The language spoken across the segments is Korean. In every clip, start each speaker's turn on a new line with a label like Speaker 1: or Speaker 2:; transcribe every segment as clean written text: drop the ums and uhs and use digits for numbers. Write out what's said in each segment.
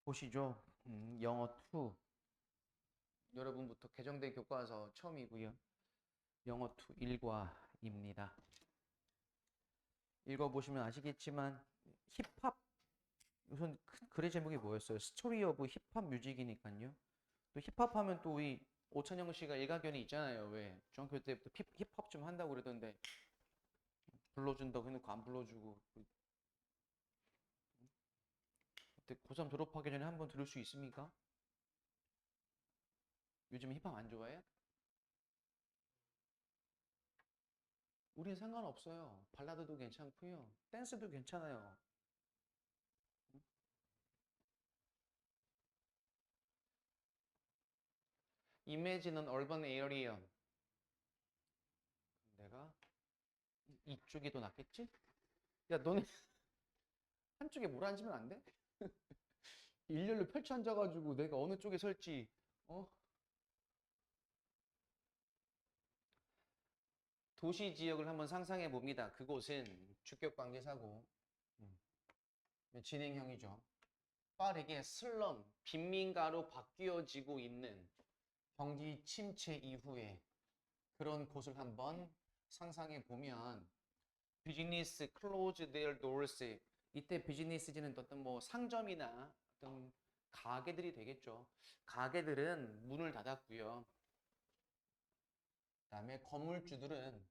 Speaker 1: 보시죠. 영어 2. 여러분부터 개정된 교과서 처음이고요. 영어 2 일과입니다. 읽어보시면 아시겠지만 힙합, 우선 글의 제목이 뭐였어요? 스토리 오브 힙합 뮤직이니까요. 또 힙합 하면 또 우리 오찬영 씨가 일가견이 있잖아요. 왜? 중학교 때부터 힙합 좀 한다고 그러던데 불러준다고 해놓고 안 불러주고. 그때 고3 졸업하기 전에 한번 들을 수 있습니까? 요즘 힙합 안 좋아해요? 우린 상관없어요. 발라드도 괜찮고요. 댄스도 괜찮아요. Imagine an urban area. 내가 이쪽이 더 낫겠지? 야, 너네 한쪽에 뭘 앉으면 안 돼? 일렬로 펼쳐 앉아가지고 내가 어느 쪽에 설지, 어? 도시 지역을 한번 상상해 봅니다. 그곳은 주격 관계사고, 음, 진행형이죠. 빠르게 슬럼, 빈민가로 바뀌어지고 있는 경기 침체 이후에 그런 곳을 한번 상상해 보면 비즈니스 close their doors. 이때 비즈니스지는 어떤 뭐 상점이나 어떤 가게들이 되겠죠. 가게들은 문을 닫았고요. 그다음에 건물주들은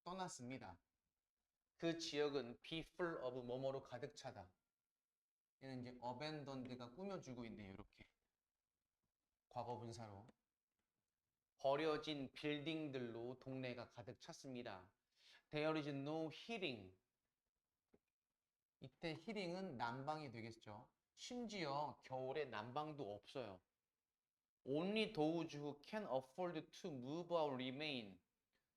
Speaker 1: 떠났습니다. 그 지역은 be full of 뭐뭐로 가득 차다. 얘는 이제 abandoned가 꾸며주고 있네요. 이렇게 과거 분사로 버려진 빌딩들로 동네가 가득 찼습니다. There is no heating. 이때 히링은 난방이 되겠죠. 심지어 겨울에 난방도 없어요. Only those who can afford to move or remain.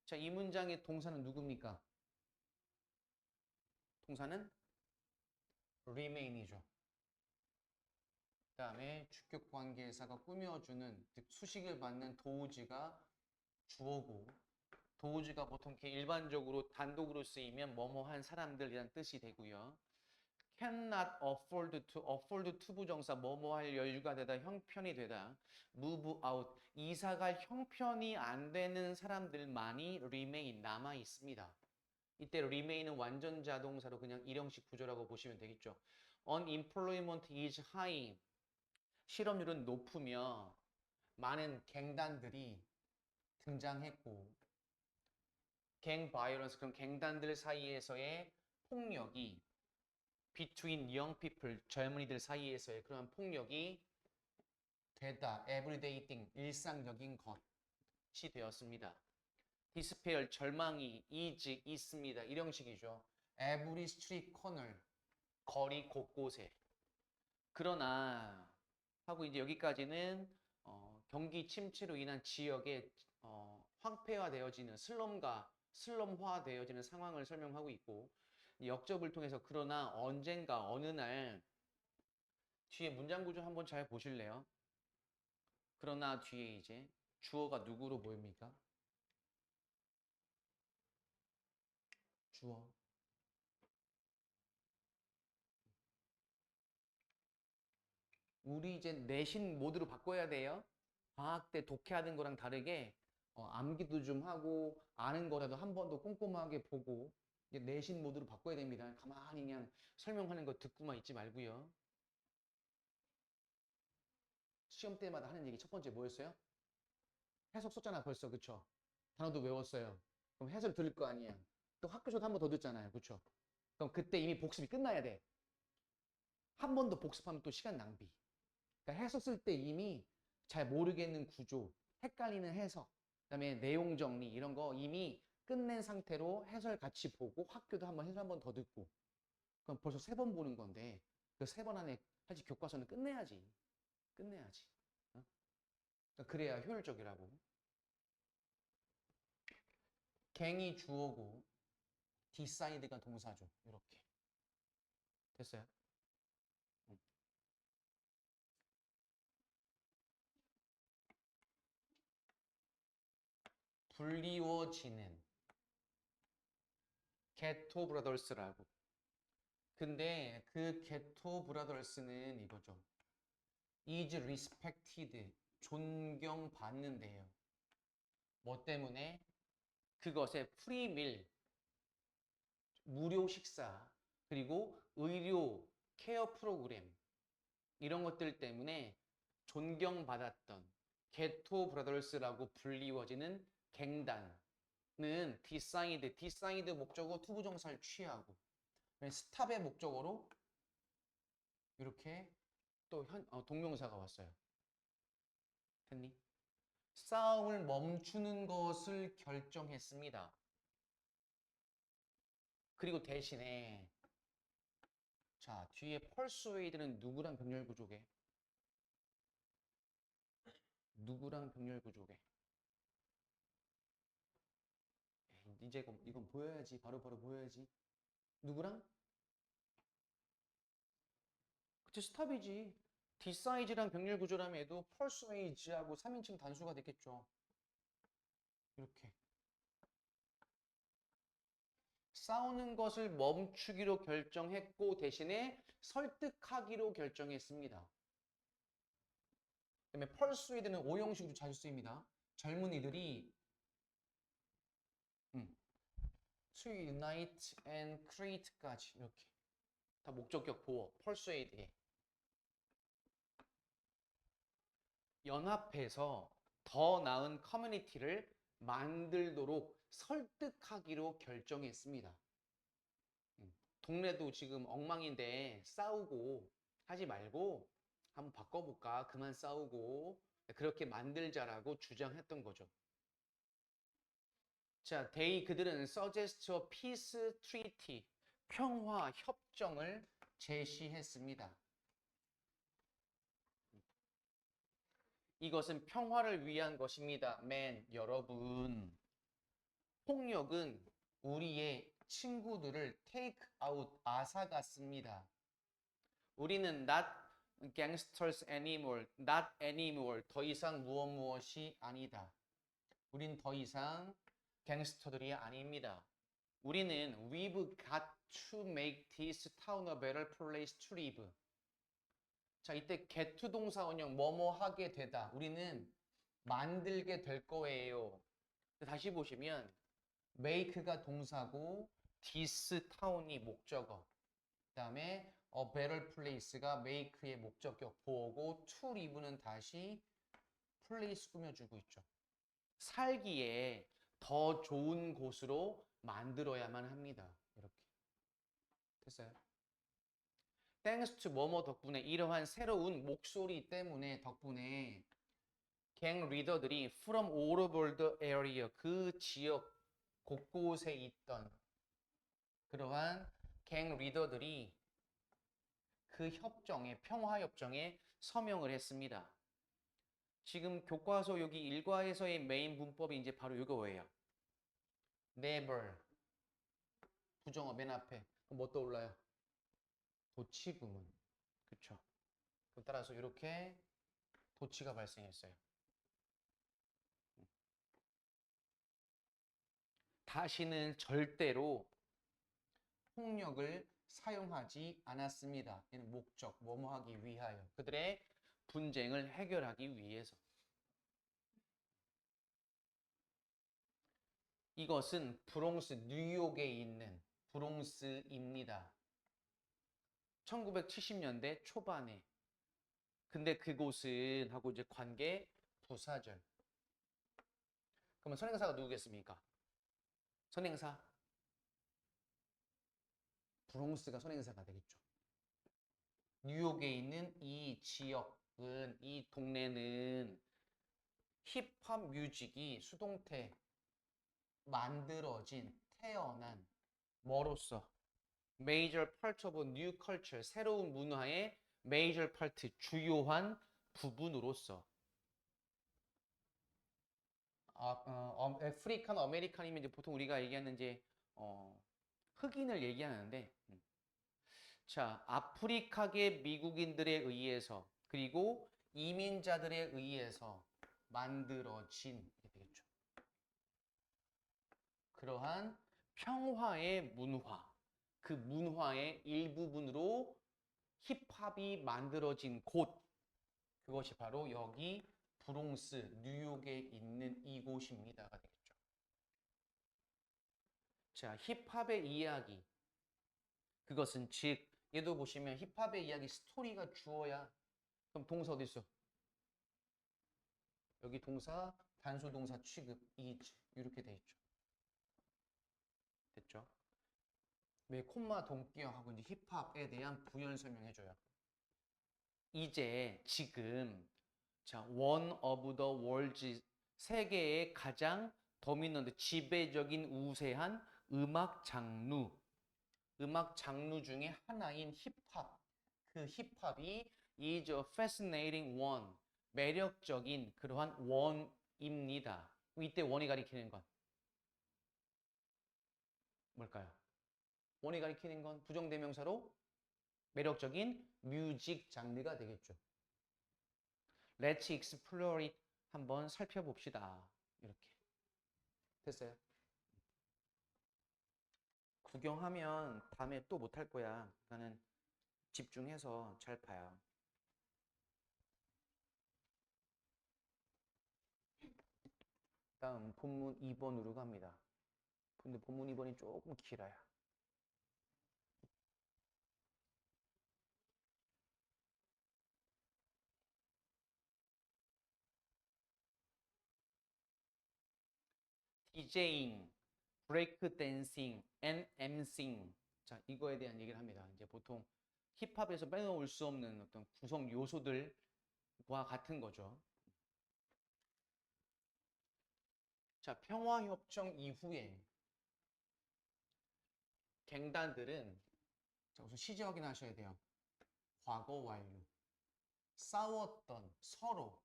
Speaker 1: 자, 이 문장의 동사는 누굽니까? 동사는 remain이죠. 그 다음에 주격 관계사가 꾸며주는, 즉 수식을 받는 도우지가 주어고, 도우지가 보통 이렇게 일반적으로 단독으로 쓰이면 뭐뭐한 사람들이란 뜻이 되고요. cannot afford to, afford to 부정사 뭐뭐 할 여유가 되다, 형편이 되다. move out, 이사갈 형편이 안 되는 사람들만이 remain, 남아 있습니다. 이때 remain은 완전 자동사로 그냥 일형식 구조라고 보시면 되겠죠. unemployment is high, 실업률은 높으며 많은 갱단들이 등장했고, 갱 바이런스, 그럼 갱단들 사이에서의 폭력이 between young people, 젊은이들 사이에서의 그러한 폭력이 되다, everyday thing, 일상적인 것이 되었습니다. despair, 절망이 is, 있습니다. 일형식이죠. every street corner, 거리 곳곳에. 그러나 하고 이제 여기까지는 경기 침체로 인한 지역의 황폐화되어지는 슬럼화되어지는 상황을 설명하고 있고, 역접을 통해서 그러나 언젠가 어느 날 뒤에 문장 구조 한번 잘 보실래요? 그러나 뒤에 이제 주어가 누구로 보입니까? 주어. 우리 이제 내신 모드로 바꿔야 돼요. 방학 때 독해하는 거랑 다르게 암기도 좀 하고 아는 거라도 한 번 더 꼼꼼하게 보고 이제 내신 모드로 바꿔야 됩니다. 가만히 그냥 설명하는 거 듣고만 있지 말고요. 시험 때마다 하는 얘기 첫 번째 뭐였어요? 해석 썼잖아 벌써, 그쵸? 단어도 외웠어요. 그럼 해설 들을 거 아니야. 또 학교에서도 한 번 더 듣잖아요, 그쵸? 그럼 그때 이미 복습이 끝나야 돼. 한 번 더 복습하면 또 시간 낭비. 그러니까 해석 쓸 때 이미 잘 모르겠는 구조, 헷갈리는 해석, 그다음에 내용 정리 이런 거 이미 끝낸 상태로 해설 같이 보고 학교도 한번 해설 한 번 더 듣고, 그럼 벌써 3번 보는 건데 그 3번 안에 사실 교과서는 끝내야지. 끝내야지. 어? 그러니까 그래야 효율적이라고. 갱이 주어고 decide가 동사죠. 이렇게 됐어요? 응. 불리워지는 게토 브라더스라고. 근데 그 게토 브라더스는 이거죠. is respected. 존경받는데요. 뭐 때문에? 그것의 프리밀, 무료 식사, 그리고 의료, 케어 프로그램 이런 것들 때문에 존경받았던 게토 브라더스라고 불리워지는 갱단은 디사이드 목적어 투부정사를 취하고 스탑의 목적어로 이렇게 또 동명사가 왔어요. 됐니? 싸움을 멈추는 것을 결정했습니다. 그리고 대신에 자, 뒤에 persuade는 누구랑 병렬 구조게? 누구랑 병렬 구조게? 이제 이건 보여야지. 바로 보여야지. 누구랑? 그치, 스탑이지. decide랑 병렬 구조라면 해도 persuade하고 3인칭 단수가 됐겠죠. 이렇게. 싸우는 것을 멈추기로 결정했고 대신에 설득하기로 결정했습니다. 그다음에 persuade는 오형식으로 자주 쓰입니다. 젊은이들이 to unite and create까지 이렇게 다 목적격 보어 persuade에 연합해서 더 나은 커뮤니티를 만들도록 설득하기로 결정했습니다. 동네도 지금 엉망인데 싸우고 하지 말고 한번 바꿔볼까? 그만 싸우고 그렇게 만들자라고 주장했던 거죠. 자, 그들은 suggest a peace treaty, 평화 협정을 제시했습니다. 이것은 평화를 위한 것입니다. 여러분. 폭력은 우리의 친구들을 take out, 앗아갔습니다. 우리는 not gangsters anymore, not anymore, 더 이상 무엇이 아니다. 우린 더 이상 갱스터들이 아닙니다. 우리는 we've got to make this town a better place to live. 자, 이때 get to 동사 원형 뭐뭐 하게 되다. 우리는 만들게 될 거예요. 다시 보시면 make가 동사고 this town이 목적어. 그다음에 a better place가 make의 목적격 보어고 to live는 다시 place 꾸며주고 있죠. 살기에 더 좋은 곳으로 만들어야만 합니다. 이렇게. 됐어요? Thanks to 뭐뭐 덕분에 이러한 새로운 목소리 때문에 덕분에 갱 리더들이 from all over the area 그 지역 곳곳에 있던 그러한 갱 리더들이 그 협정에 평화 협정에 서명을 했습니다. 지금 교과서 여기 일과에서의 메인 문법이 이제 바로 이거예요. never 부정어 맨 앞에 그럼 뭐 떠올라요? 도치구문. 그쵸? 따라서 이렇게 도치가 발생했어요. 다시는 절대로 폭력을 사용하지 않았습니다. 얘는 목적, 뭐뭐 하기 위하여. 그들의 분쟁을 해결하기 위해서. 이것은 브롱스, 뉴욕에 있는 브롱스입니다. 1970년대 초반에. 근데 그곳은 하고 이제 관계 부사절. 그러면 선행사가 누구겠습니까? 선행사. 브롱스가 선행사가 되겠죠. 뉴욕에 있는 이 지역은, 이 동네는 힙합 뮤직이 수동태 만들어진, 태어난 뭐로서? major part of a new culture, 새로운 문화의 major part, 주요한 부분으로서. 아프리칸 아메리칸이면 이제 보통 우리가 얘기하는 이제 흑인을 얘기하는데, 자, 아프리카계 미국인들에 의해서 그리고 이민자들에 의해서 만들어진 이렇게 되겠죠. 그러한 평화의 문화, 그 문화의 일부분으로 힙합이 만들어진 곳, 그것이 바로 여기 브롱스, 뉴욕에 있는 이곳입니다가 되겠죠. 자, 힙합의 이야기. 그것은 즉, 얘도 보시면 힙합의 이야기 스토리가 주어야. 그럼 동사 어디 있어? 여기 동사, 단수 동사 취급, is 이렇게 돼 있죠. 됐죠? 왜 콤마 동기화하고 이제 힙합에 대한 부연 설명해줘요. 이제 지금 자, one of the world's 세계의 가장 도미넌트 지배적인 우세한 음악 장르 중에 하나인 힙합. 그 힙합이 is a fascinating one. 매력적인 그러한 원입니다. 이때 원이 가리키는 건 뭘까요? 원이 가리키는 건 부정대명사로 매력적인 뮤직 장르가 되겠죠. Let's explore it. 한번 살펴봅시다. 이렇게. 됐어요? 구경하면 다음에 또 못할 거야. 나는 집중해서 잘 봐요. 다음 본문 2번으로 갑니다. 근데 본문 2번이 조금 길어요. DJing, 브레이크 댄싱, and MCing. 자, 이거에 대한 얘기를 합니다. 이제 보통 힙합에서 빼놓을 수 없는 어떤 구성 요소들과 같은 거죠. 자, 평화협정 이후에 갱단들은 자, 우선 시제 확인하셔야 돼요. 과거 완료. 싸웠던 서로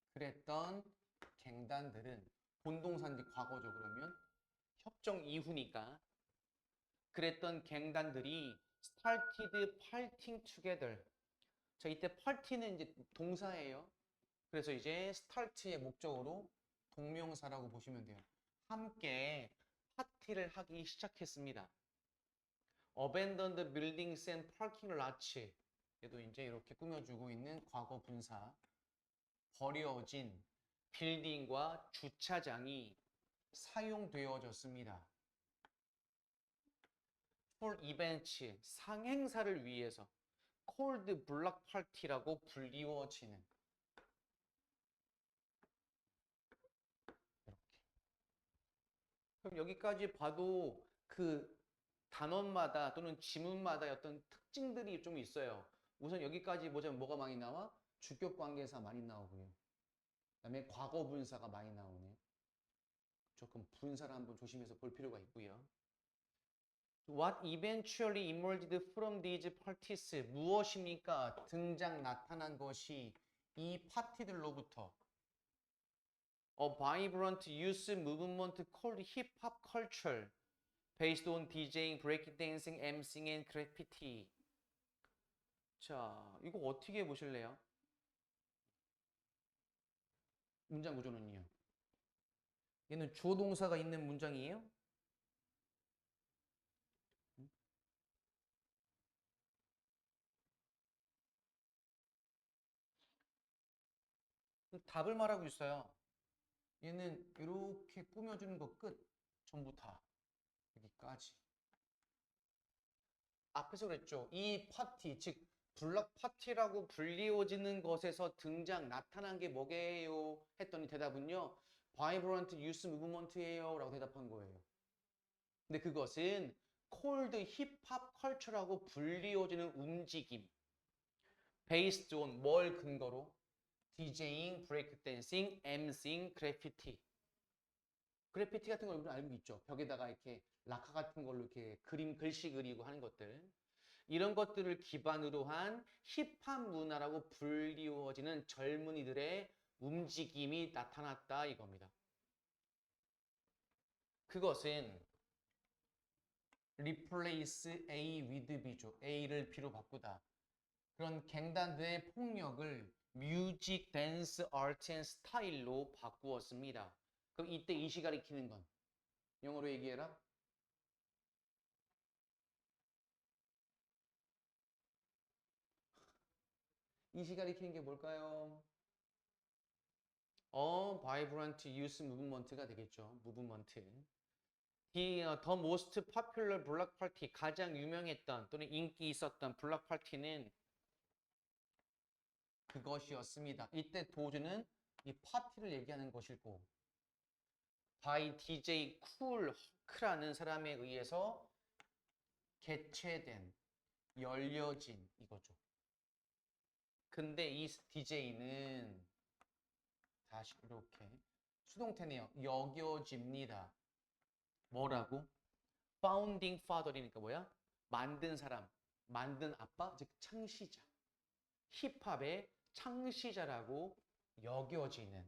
Speaker 1: 그랬던 갱단들은 본동사인지 과거죠. 그러면 협정 이후니까 그랬던 갱단들이 started fighting together. 자, 이때 party는 이제 동사예요. 그래서 이제 start의 목적으로 동명사라고 보시면 돼요. 함께 파티를 하기 시작했습니다. Abandoned buildings and parking lots. 얘도 이제 이렇게 꾸며주고 있는 과거 분사. 버려진 빌딩과 주차장이 사용되어졌습니다. For events, 상행사를 위해서 called block party라고 불리워지는 이렇게. 그럼 여기까지 봐도 그 단원마다 또는 지문마다 어떤 특징들이 좀 있어요. 우선 여기까지 보자면 뭐가 많이 나와? 주격 관계사 많이 나오고요. 그다음에 과거 분사가 많이 나오네. 조금 분사를 한번 조심해서 볼 필요가 있고요. What eventually emerged from these parties? 무엇입니까? 등장 나타난 것이 이 파티들로부터 A vibrant youth movement called hip hop culture based on DJing, breakdancing, MCing, and graffiti. 자, 이거 어떻게 보실래요? 문장 구조는요. 얘는 주어 동사가 있는 문장이에요? 답을 말하고 있어요. 얘는 이렇게 꾸며주는 거 끝. 전부 다. 여기까지. 앞에서 그랬죠. 이 파티, 즉 블럭 파티라고 불리워지는 것에서 등장, 나타난 게 뭐게요? 했더니 대답은요. 바이브런트 유스 무브먼트예요 라고 대답한 거예요. 근데 그것은 콜드 힙합 컬처라고 불리워지는 움직임. based on 뭘 근거로? DJing, breakdancing, MCing, graffiti. 그래피티 같은 걸 우리는 알고 있죠. 벽에다가 이렇게 락카 같은 걸로 이렇게 글씨 그리고 하는 것들. 이런 것들을 기반으로 한 힙합 문화라고 불리워지는 젊은이들의 움직임이 나타났다 이겁니다. 그것은 replace A with B죠. A를 B로 바꾸다. 그런 갱단들의 폭력을 뮤직, 댄스, 아트 앤 스타일로 바꾸었습니다. 그럼 이때 이시 가리키는 건 영어로 얘기해라. 이 시 가리키는 게 뭘까요? vibrant youth movement가 되겠죠. movement. The most popular black party, 가장 유명했던 또는 인기 있었던 블락 파티는 그것이었습니다. 이때 도주는 이 파티를 얘기하는 것이고 by DJ 쿨 허크라는 사람에 의해서 개최된, 열려진 이거죠. 근데 이 DJ는 다시 이렇게 수동태네요. 여겨집니다. 뭐라고? Founding Father이니까 뭐야? 만든 사람, 만든 아빠, 즉 창시자. 힙합의 창시자라고 여겨지는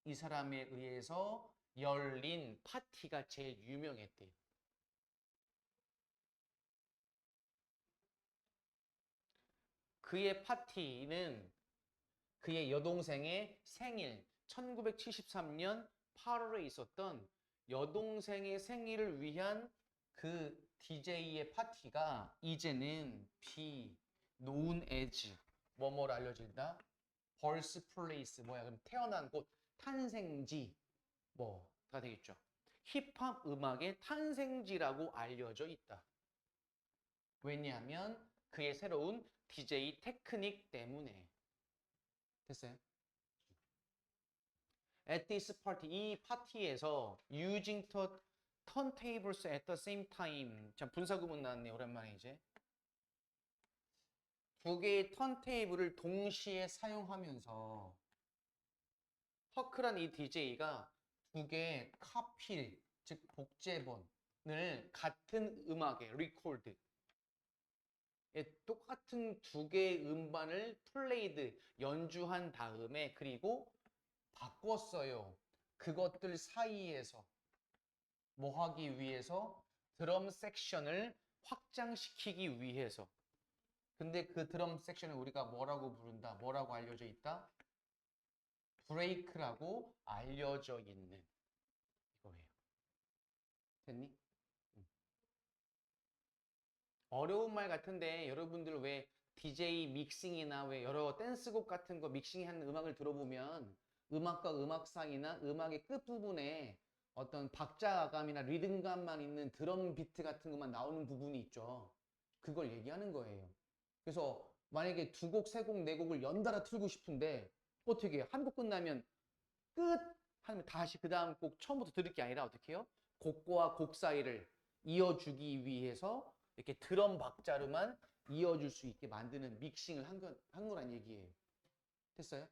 Speaker 1: 이 사람에 의해서 열린 파티가 제일 유명했대요. 그의 파티는 그의 여동생의 생일 1973년 8월에 있었던 여동생의 생일을 위한 그 DJ의 파티가 이제는 known as 뭐뭐로 알려진다? birthplace 뭐야? 그럼 태어난 곳, 탄생지 뭐가 되겠죠. 힙합 음악의 탄생지라고 알려져 있다. 왜냐하면 그의 새로운 DJ 테크닉 때문에. 됐어요? At this party, 이 파티에서 using turntables at the same time. 자, 분사구문 나왔네, 오랜만에 이제. 두 개의 턴테이블을 동시에 사용하면서 허크란 이 DJ가 두 개의 카필, 즉 복제본을 같은 음악에 리코드 똑같은 두 개의 음반을 플레이드, 연주한 다음에 그리고 바꿨어요. 그것들 사이에서 뭐 하기 위해서? 드럼 섹션을 확장시키기 위해서. 근데 그 드럼 섹션을 우리가 뭐라고 부른다? 뭐라고 알려져 있다? 브레이크라고 알려져 있는 이거예요. 됐니? 어려운 말 같은데 여러분들 왜 DJ 믹싱이나 왜 여러 댄스곡 같은 거 믹싱하는 음악을 들어보면 음악과 음악 사이나 음악의 끝부분에 어떤 박자감이나 리듬감만 있는 드럼 비트 같은 것만 나오는 부분이 있죠. 그걸 얘기하는 거예요. 그래서 만약에 두 곡, 세 곡, 네 곡을 연달아 틀고 싶은데 어떻게 해요? 한 곡 끝나면 끝! 하면 다시 그 다음 곡 처음부터 들을 게 아니라 어떻게 해요? 곡과 곡 사이를 이어주기 위해서 이렇게 드럼 박자로만 이어줄 수 있게 만드는 믹싱을 한 거란 얘기예요. 됐어요?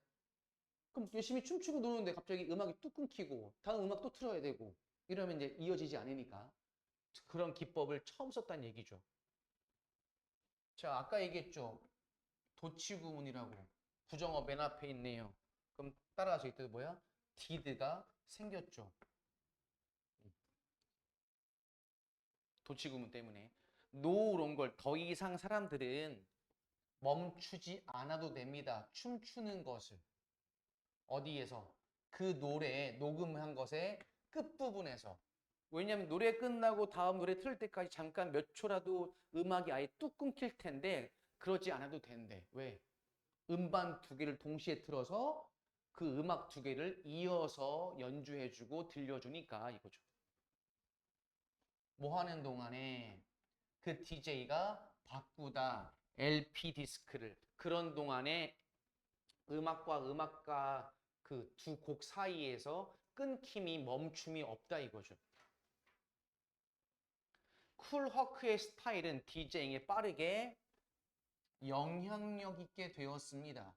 Speaker 1: 그럼 열심히 춤추고 노는데 갑자기 음악이 뚝 끊기고 다음 음악 또 틀어야 되고 이러면 이제 이어지지 않으니까 그런 기법을 처음 썼다는 얘기죠. 자, 아까 얘기했죠. 도치구문이라고. 부정어 맨 앞에 있네요. 그럼 따라가서 이때 뭐야? did가 생겼죠. 도치구문 때문에. no 이런 걸 더 이상 사람들은 멈추지 않아도 됩니다. 춤추는 것을. 어디에서? 그 노래 녹음한 것의 끝부분에서. 왜냐면 노래 끝나고 다음 노래 틀 때까지 잠깐 몇 초라도 음악이 아예 뚝 끊길 텐데 그러지 않아도 된대. 왜? 음반 두 개를 동시에 틀어서 그 음악 두 개를 이어서 연주해주고 들려주니까 이거죠. 뭐 하는 동안에 그 DJ가 바꾸다 LP 디스크를 그런 동안에 음악과 음악과 그 두 곡 사이에서 끊김이 멈춤이 없다 이거죠. 쿨 허크의 스타일은 DJ잉에 빠르게 영향력 있게 되었습니다.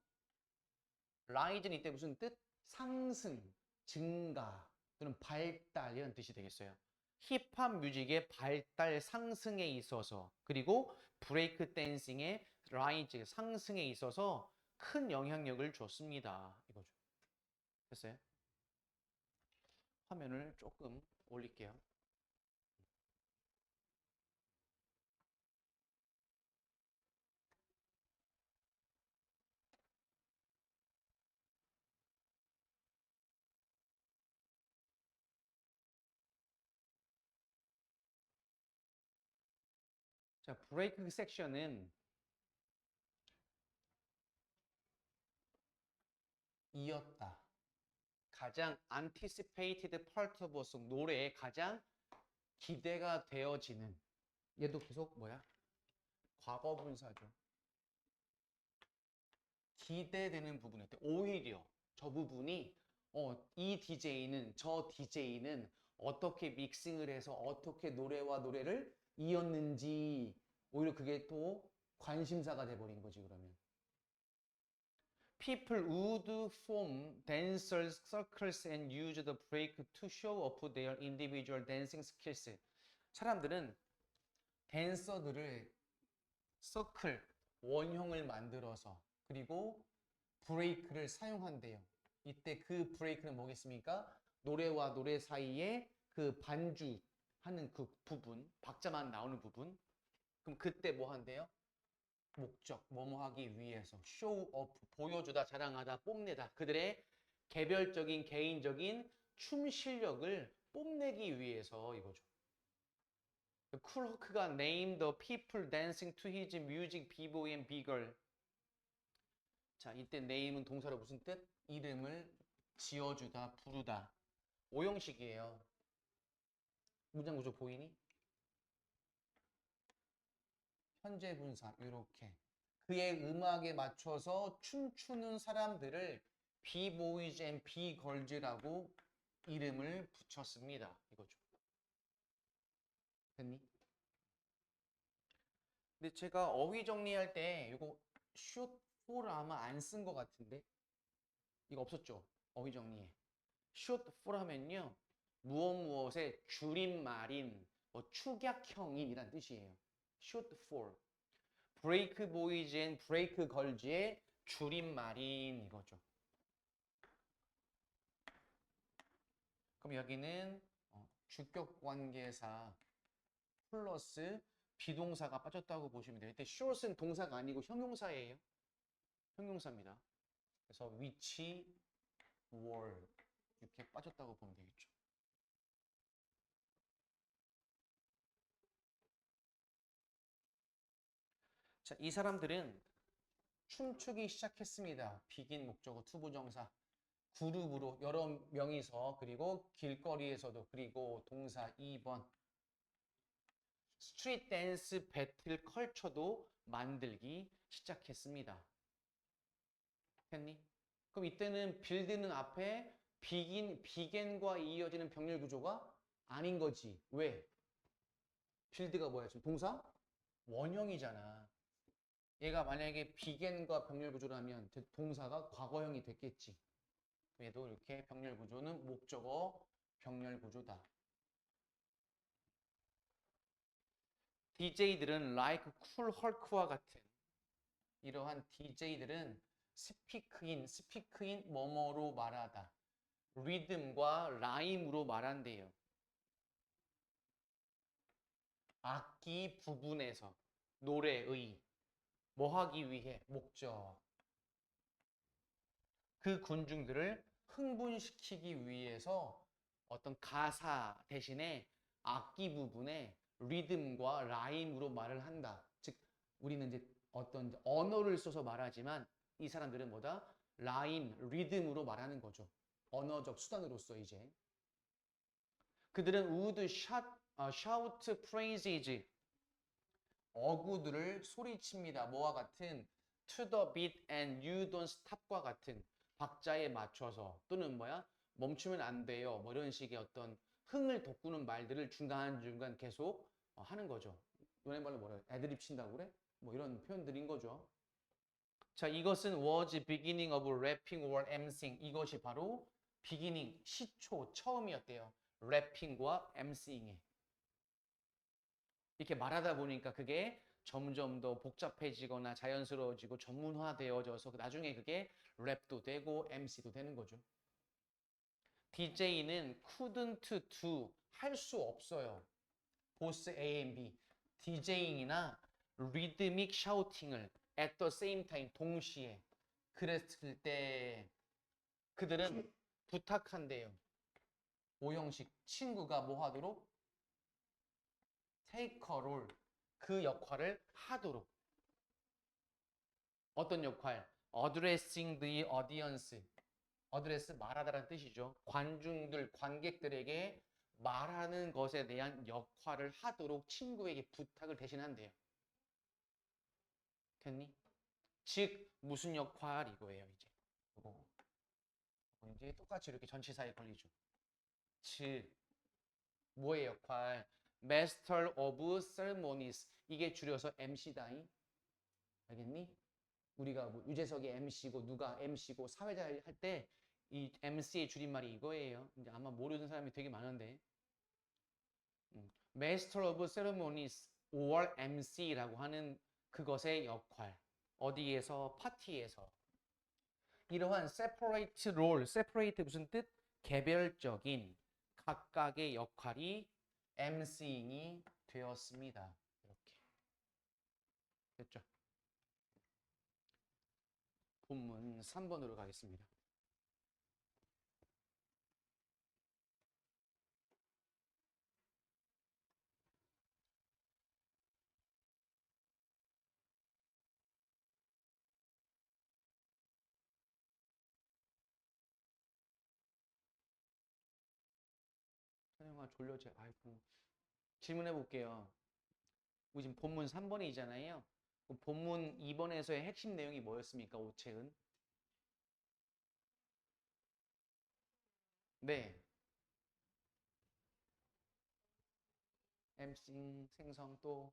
Speaker 1: 라이즈는 이때 무슨 뜻? 상승, 증가 또는 발달 이런 뜻이 되겠어요. 힙합 뮤직의 발달 상승에 있어서 그리고 브레이크 댄싱의 라이즈 상승에 있어서 큰 영향력을 줬습니다. 이거죠. 됐어요? 화면을 조금 올릴게요. 자, 브레이크 섹션은 이었다. 가장 anticipated part of a song, 노래에 가장 기대가 되어지는. 얘도 계속 뭐야? 과거 분사죠. 기대되는 부분에 오히려 저 부분이 이 DJ는 저 DJ는 어떻게 믹싱을 해서 어떻게 노래와 노래를 이었는지 오히려 그게 또 관심사가 돼버린 거지 그러면. People would form dancers circles and use the break to show off their individual dancing skills. 사람들은 댄서들을 서클, 원형을 만들어서 그리고 브레이크를 사용한대요. 이때 그 브레이크는 뭐겠습니까? 노래와 노래 사이에 그 반주하는 그 부분, 박자만 나오는 부분. 그럼 그때 뭐 한대요? 목적, 뭐뭐 하기 위해서 show off, 보여주다, 자랑하다, 뽐내다. 그들의 개별적인, 개인적인 춤 실력을 뽐내기 위해서 이거죠. 쿨호크가 name the people dancing to his music, b-boy and b-girl. 자, 이때 name은 동사로 무슨 뜻? 이름을 지어주다, 부르다. 오형식이에요. 문장 구조 보이니? 현재 분사 이렇게 그의 음악에 맞춰서 춤추는 사람들을 b-boys and b-girls라고 이름을 붙였습니다. 이거죠. 됐니? 근데 제가 어휘 정리할 때 이거 shoot for를 아마 안 쓴 것 같은데 이거 없었죠? 어휘 정리에 shoot for 하면요 무엇의 줄임말인 축약형인 이란 뜻이에요. shoot for break boys and break girls의 줄임말인 이거죠. 그럼 여기는 주격 관계사 플러스 비동사가 빠졌다고 보시면 돼요. 이때 short은 동사가 아니고 형용사예요. 형용사입니다. 그래서 which were 이렇게 빠졌다고 보면 되겠죠. 자, 이 사람들은 춤추기 시작했습니다. begin 목적어 투부정사 그룹으로 여러 명이서 그리고 길거리에서도 그리고 동사 2번 스트리트 댄스 배틀 컬처도 만들기 시작했습니다. 했니? 그럼 이때는 빌드는 앞에 비겐과 이어지는 병렬 구조가 아닌 거지. 왜? 빌드가 뭐야? 지금 동사? 원형이잖아. 얘가 만약에 비겐과 병렬 구조라면 동사가 과거형이 됐겠지. 얘도 이렇게 병렬 구조는 목적어 병렬 구조다. DJ들은 like cool Hulk와 같은 이러한 DJ들은 스피크인 뭐뭐로 말하다. 리듬과 라임으로 말한대요. 악기 부분에서 노래의 뭐 하기 위해 목적. 그 군중들을 흥분시키기 위해서 어떤 가사 대신에 악기 부분에 리듬과 라임으로 말을 한다. 즉 우리는 이제 어떤 언어를 써서 말하지만 이 사람들은 뭐다? 라임, 리듬으로 말하는 거죠. 언어적 수단으로서 이제. 그들은 would shout praises, 어구들을 소리칩니다. 뭐와 같은 to the beat and you don't stop과 같은 박자에 맞춰서 또는 뭐야? 멈추면 안 돼요. 뭐 이런 식의 어떤 흥을 돋구는 말들을 중간중간 계속 하는 거죠. 너네 말로 뭐라 그래? 애드립 친다고 그래? 뭐 이런 표현들인 거죠. 자, 이것은 was beginning of rapping or emceeing. 이것이 바로 beginning, 시초, 처음이었대요. 래핑과 emceeing에. 이렇게 말하다 보니까 그게 점점 더 복잡해지거나 자연스러워지고 전문화되어져서 나중에 그게 랩도 되고 MC도 되는 거죠. DJ는 couldn't do, 할 수 없어요. 보스 A and B. DJing이나 rhythmic shouting을 at the same time, 동시에 그랬을 때 그들은 부탁한대요. 오형식, 친구가 뭐 하도록? take a role, 그 역할을 하도록. 어떤 역할? addressing the audience, 어드레스 말하다라는 뜻이죠. 관중들, 관객들에게 말하는 것에 대한 역할을 하도록 친구에게 부탁을 대신한대요. 됐니? 즉 무슨 역할 이거예요 이제. 이거 이제 똑같이 이렇게 전치사에 걸리죠. 즉 뭐의 역할? Master of Ceremonies. 이게 줄여서 MC다잉. 알겠니? 우리가 뭐 유재석이 MC고 누가 MC고 사회자 할 때 이 MC의 줄임말이 이거예요. 이제 아마 모르는 사람이 되게 많은데. Master of Ceremonies or MC라고 하는 그것의 역할. 어디에서? 파티에서. 이러한 separate role, separate 무슨 뜻? 개별적인 각각의 역할이 MCing이 되었습니다. 이렇게. 됐죠? 본문 3번으로 가겠습니다. 선영아 졸려져. 아이고. 질문해 볼게요. 우리 지금 본문 3번이잖아요. 본문 2번에서의 핵심 내용이 뭐였습니까? 오책은? 네. MC 생성 또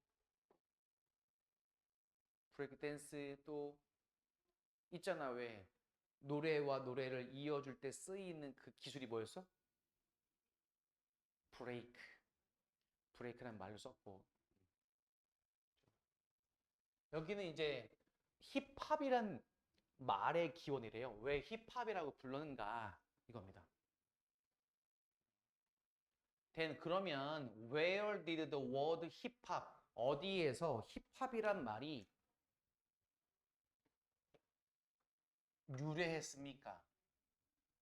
Speaker 1: 브레이크 댄스 또 있잖아. 왜 노래와 노래를 이어줄 때 쓰이는 그 기술이 뭐였어? 브레이크. 브레이크란 말로 썼고 여기는 이제 힙합이란 말의 기원이래요. 왜 힙합이라고 불렀는가 이겁니다. then 그러면 where did the word 힙합 어디에서 힙합이란 말이 유래했습니까?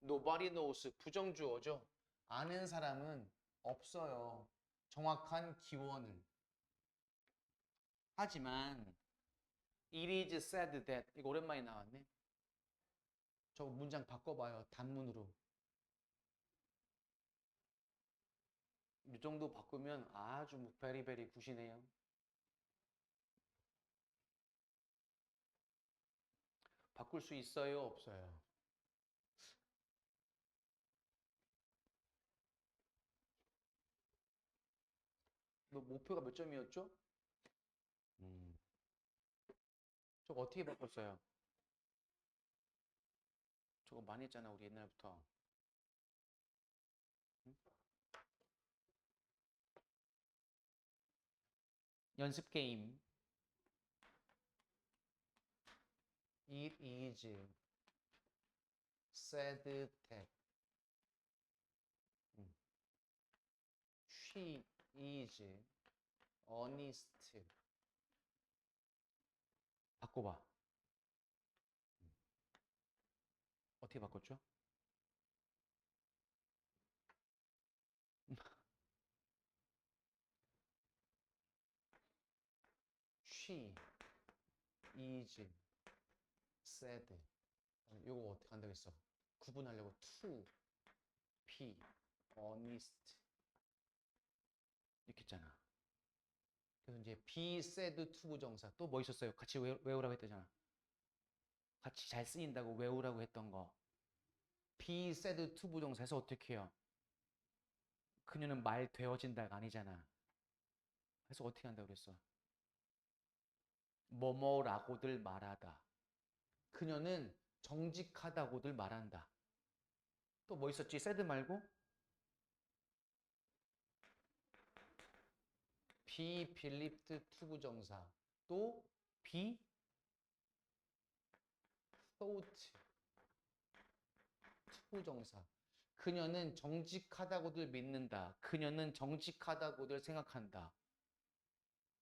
Speaker 1: Nobody knows 부정주어죠. 아는 사람은 없어요. 정확한 기원을. 하지만 it is said that 이거 오랜만에 나왔네. 저 문장 바꿔봐요. 단문으로. 이 정도 바꾸면 아주 뭐 베리베리 굿이네요. 바꿀 수 있어요? 없어요? 너 목표가 몇 점이었죠? 음. 저거 어떻게 바꿨어요? 저거 많이 했잖아 우리 옛날부터. 응? 연습 게임. It is said that she is honest. 바꿔봐. 어떻게 바꿨죠? She is said. 이거 어떻게 안 되겠어? 구분하려고 to be honest 이렇게 했잖아. 그래서 이제 be said to 부정사 또 뭐 있었어요? 같이 외우라고 했잖아. 같이 잘 쓰인다고 외우라고 했던 거. be said to 부정사에서 어떻게 해요? 그녀는 말 되어진다가 아니잖아. 그래서 어떻게 한다고 그랬어? 뭐뭐라고들 말하다. 그녀는 정직하다고들 말한다. 또 뭐 있었지? said 말고 be believed to 부정사 또 be thought to 부정사 그녀는 정직하다고들 믿는다. 그녀는 정직하다고들 생각한다.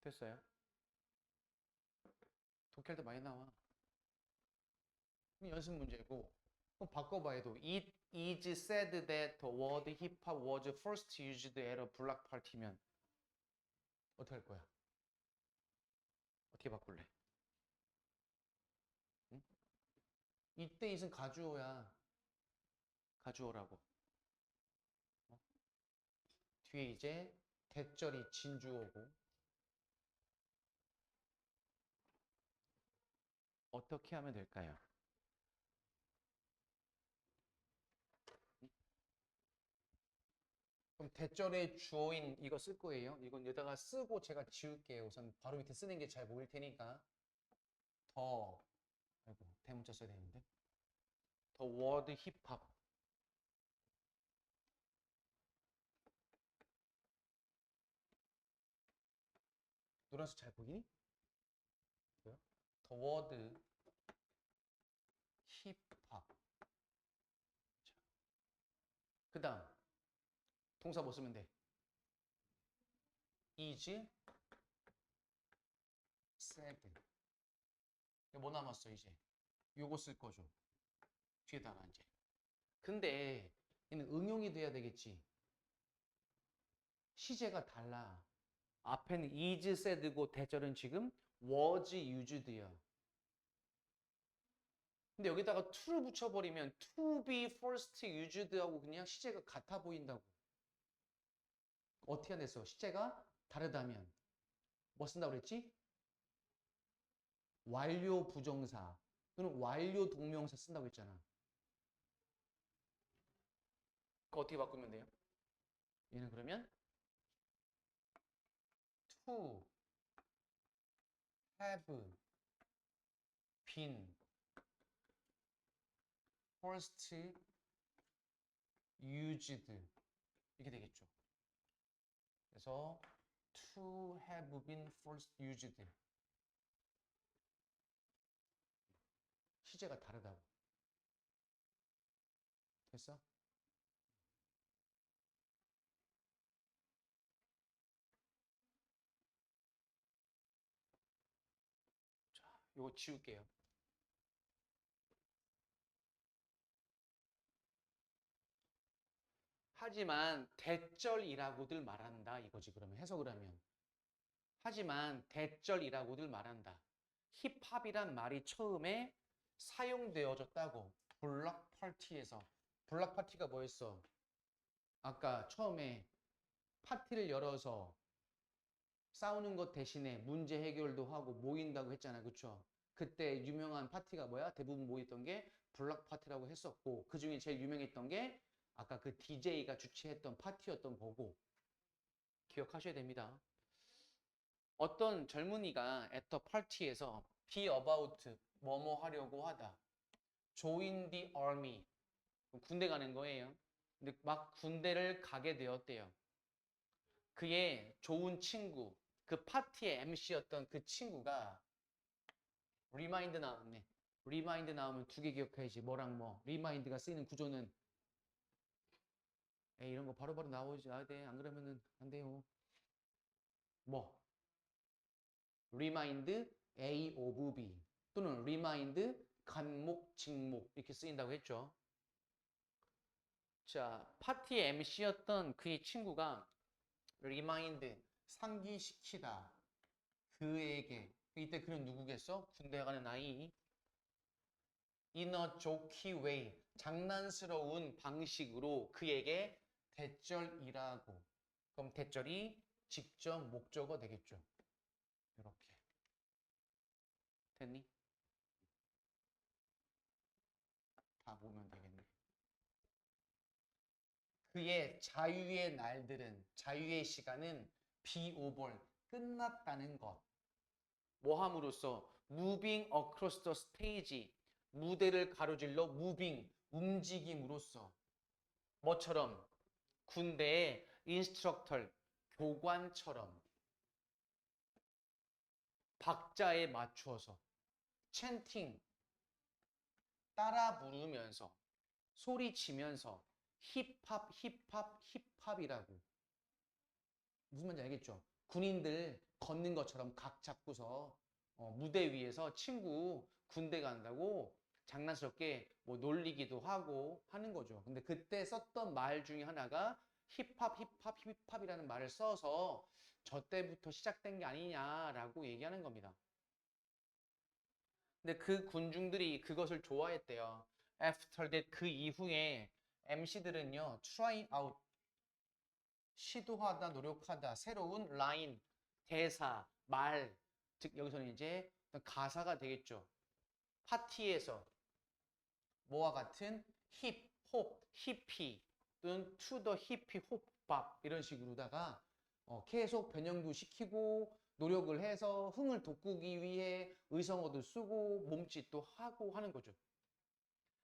Speaker 1: 됐어요? 독해할 때 많이 나와. 연습 문제고 그럼 바꿔봐도 It is said that the word hip hop was first used at a black party면 어떻게 할 거야? 어떻게 바꿀래? 응? 이때 is은 가주어야. 가져오라고. 뒤에 이제 대절이 진주 오고. 어떻게 하면 될까요? 그럼 대절의 주어인 이거 쓸 거예요. 이건 여기다가 쓰고 제가 지울게요. 우선 바로 밑에 쓰는 게 잘 보일 테니까. 아이고, 대문자 써야 되는데. 더 워드 힙합. 노란색 잘 보이니? 뭐요? 더 워드 힙합. 그 다음 동사 뭐 쓰면 돼? is said. 뭐 남았어 이제? 요거 쓸 거죠. 뒤에다가 이제. 근데 얘는 응용이 돼야 되겠지. 시제가 달라. 앞에는 is said고 대절은 지금 was used야. 근데 여기다가 to를 붙여버리면 to be first used 하고 그냥 시제가 같아 보인다고. 어떻게 해냈어? 시제가 다르다면 뭐 쓴다고 그랬지? 완료 부정사 또는 완료 동명사 쓴다고 했잖아. 그거 어떻게 바꾸면 돼요? 얘는 그러면 to have been first used 이렇게 되겠죠. 그래서 to have been first used 시제가 다르다고. 됐어? 자, 이거 지울게요. 하지만 대절이라고들 말한다 이거지. 그러면 해석을 하면 하지만 대절이라고들 말한다. 힙합이란 말이 처음에 사용되어졌다고. 블락 파티에서. 블락 파티가 뭐였어? 아까 처음에 파티를 열어서 싸우는 것 대신에 문제 해결도 하고 모인다고 했잖아. 그쵸? 그때 유명한 파티가 뭐야? 대부분 모였던 게 블락 파티라고 했었고 그 중에 제일 유명했던 게 아까 그 DJ가 주최했던 파티였던 거고 기억하셔야 됩니다. 어떤 젊은이가 at the party에서 be about 뭐뭐 하려고 하다. join the army. 군대 가는 거예요. 근데 막 군대를 가게 되었대요. 그의 좋은 친구, 그 파티의 MC였던 그 친구가 remind 나왔네. remind 나오면 두 개 기억해야지. 뭐랑 뭐. remind가 쓰이는 구조는 에이, 이런 거 바로바로 나와야 돼. 안 그러면은 안 돼요. 뭐? remind A of B 또는 remind 간목, 직목 이렇게 쓰인다고 했죠. 자, 파티의 MC였던 그의 친구가 remind 상기시키다 그에게 이때 그는 누구겠어? 군대 가는 아이 in a jokey way 장난스러운 방식으로 그에게 대절이라고. 그럼 대절이 직접 목적어 되겠죠. 이렇게 됐니? 다 보면 되겠네. 그의 자유의 날들은 자유의 시간은 be over 끝났다는 것. 뭐 함으로써 moving across the stage 무대를 가로질러 moving 움직임으로써 뭐처럼 군대의 인스트럭터 교관처럼 박자에 맞추어서 chanting 따라 부르면서 소리치면서 힙합 힙합 힙합이라고. 무슨 말인지 알겠죠? 군인들 걷는 것처럼 각 잡고서 무대 위에서 친구 군대 간다고 장난스럽게 뭐 놀리기도 하고 하는 거죠. 근데 그때 썼던 말 중에 하나가 힙합 힙합 힙합이라는 말을 써서 저 때부터 시작된 게 아니냐라고 얘기하는 겁니다. 근데 그 군중들이 그것을 좋아했대요. After that 그 이후에 MC들은요, try out, 시도하다, 노력하다, 새로운 라인, 대사, 말, 즉 여기서는 이제 가사가 되겠죠. 파티에서 뭐와 같은 힙, 홉, 히피 또는 to the 히피 홉밥 이런 식으로다가 계속 변형도 시키고 노력을 해서 흥을 돋구기 위해 의성어도 쓰고 몸짓도 하고 하는 거죠.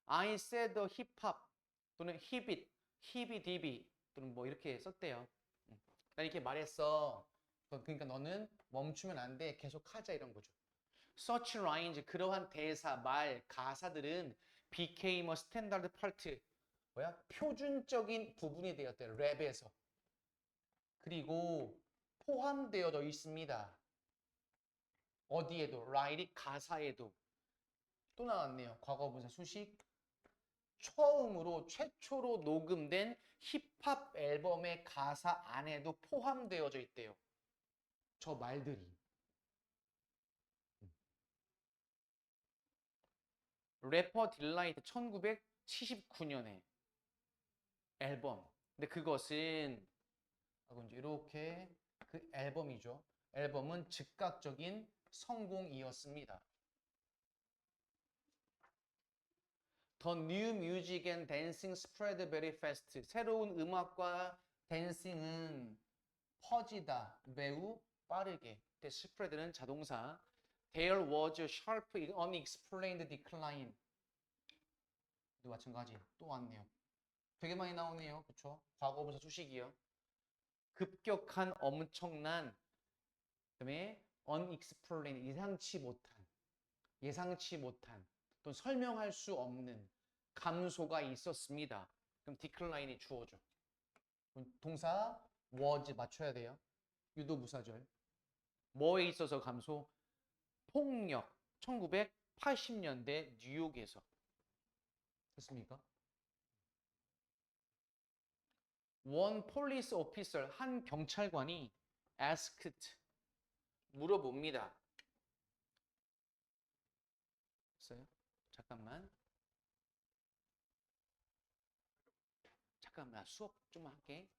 Speaker 1: I said the hip hop 또는 hip it, 히비디비 또는 뭐 이렇게 썼대요. 나 이렇게 말했어. 그러니까 너는 멈추면 안 돼. 계속 하자 이런 거죠. Such lines, 그러한 대사, 말, 가사들은 became a standard part, 뭐야? 표준적인 부분이 되었대요. 랩에서. 그리고 포함되어져 있습니다. 어디에도, write, 가사에도. 또 나왔네요. 과거분사 수식. 처음으로, 최초로 녹음된 힙합 앨범의 가사 안에도 포함되어져 있대요. 저 말들이. 래퍼 딜라이트 1979년에 앨범. 근데 그것은 이제 이렇게 그 앨범이죠. 앨범은 즉각적인 성공이었습니다. The new music and dancing spread very fast. 새로운 음악과 댄싱은 퍼지다 매우 빠르게. 그때 spread는 자동사. There was a sharp, unexplained decline. 또 마찬가지. 또 왔네요. 되게 많이 나오네요. 그쵸? 과거분사 수식이요. 급격한, 엄청난, 그다음에 unexplained, 예상치 못한, 또 설명할 수 없는 감소가 있었습니다. 그럼 decline이 주어죠. 동사 was 맞춰야 돼요. 유도부사절. 뭐에 있어서 감소? 폭력. 1980년대 뉴욕에서. 됐습니까? One police officer, 한 경찰관이 asked, 물어봅니다. 됐어요? 잠깐만, 수업 좀 할게.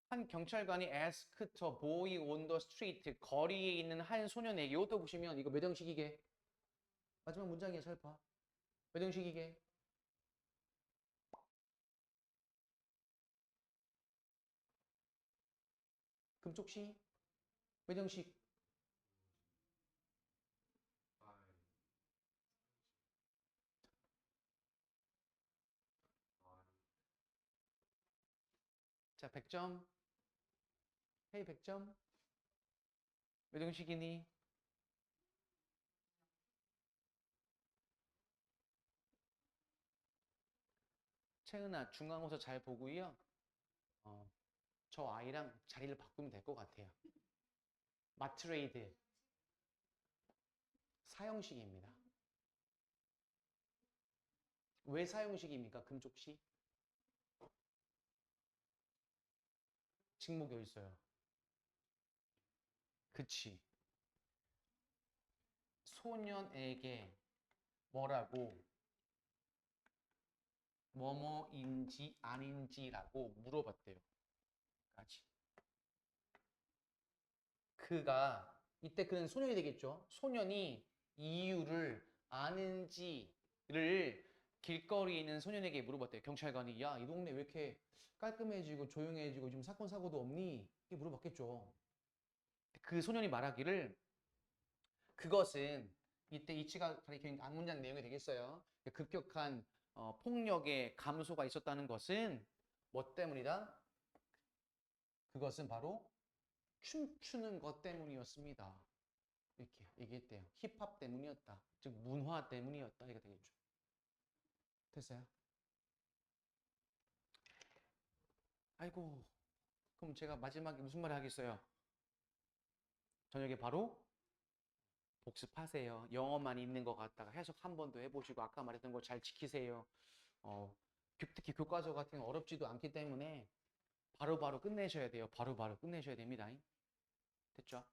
Speaker 1: 한 경찰관이 asked a boy on the street, 거리에 있는 한 소년에게, 이것도 보시면 이거 몇 형식이게? 마지막 문장이야, 잘 봐. 몇 형식이게? 금쪽시? 몇 형식? 자, 100점. 헤이 100점. 몇 형식이니? 채은아, 중간고사 잘 보고요. 저 아이랑 자리를 바꾸면 될 것 같아요. 마트레이드. 사형식입니다. 왜 사형식입니까? 금쪽시? 직목이 어디 있어요? 그치. 소년에게 뭐라고, 뭐뭐인지 아닌지라고 물어봤대요. 까지. 그가, 이때 그는 소년이 되겠죠. 소년이 이유를 아는지를 길거리에 있는 소년에게 물어봤대요. 경찰관이, 야, 이 동네 왜 이렇게 깔끔해지고 조용해지고 지금 사건 사고도 없니? 이렇게 물어봤겠죠. 그 소년이 말하기를, 그것은 이때 이치가 가리키는 앞문장 내용이 되겠어요. 급격한 폭력의 감소가 있었다는 것은 뭐 때문이다? 그것은 바로 춤추는 것 때문이었습니다. 이렇게 얘기했대요. 힙합 때문이었다. 즉 문화 때문이었다. 이게 되겠죠. 됐어요? 아이고, 그럼 제가 마지막에 무슨 말을 하겠어요? 저녁에 바로 복습하세요. 영어만 있는 것 같다가 해석 한 번 더 해보시고 아까 말했던 거 잘 지키세요. 특히 교과서 같은 게 어렵지도 않기 때문에 바로바로 끝내셔야 돼요. 바로바로 끝내셔야 됩니다. 됐죠?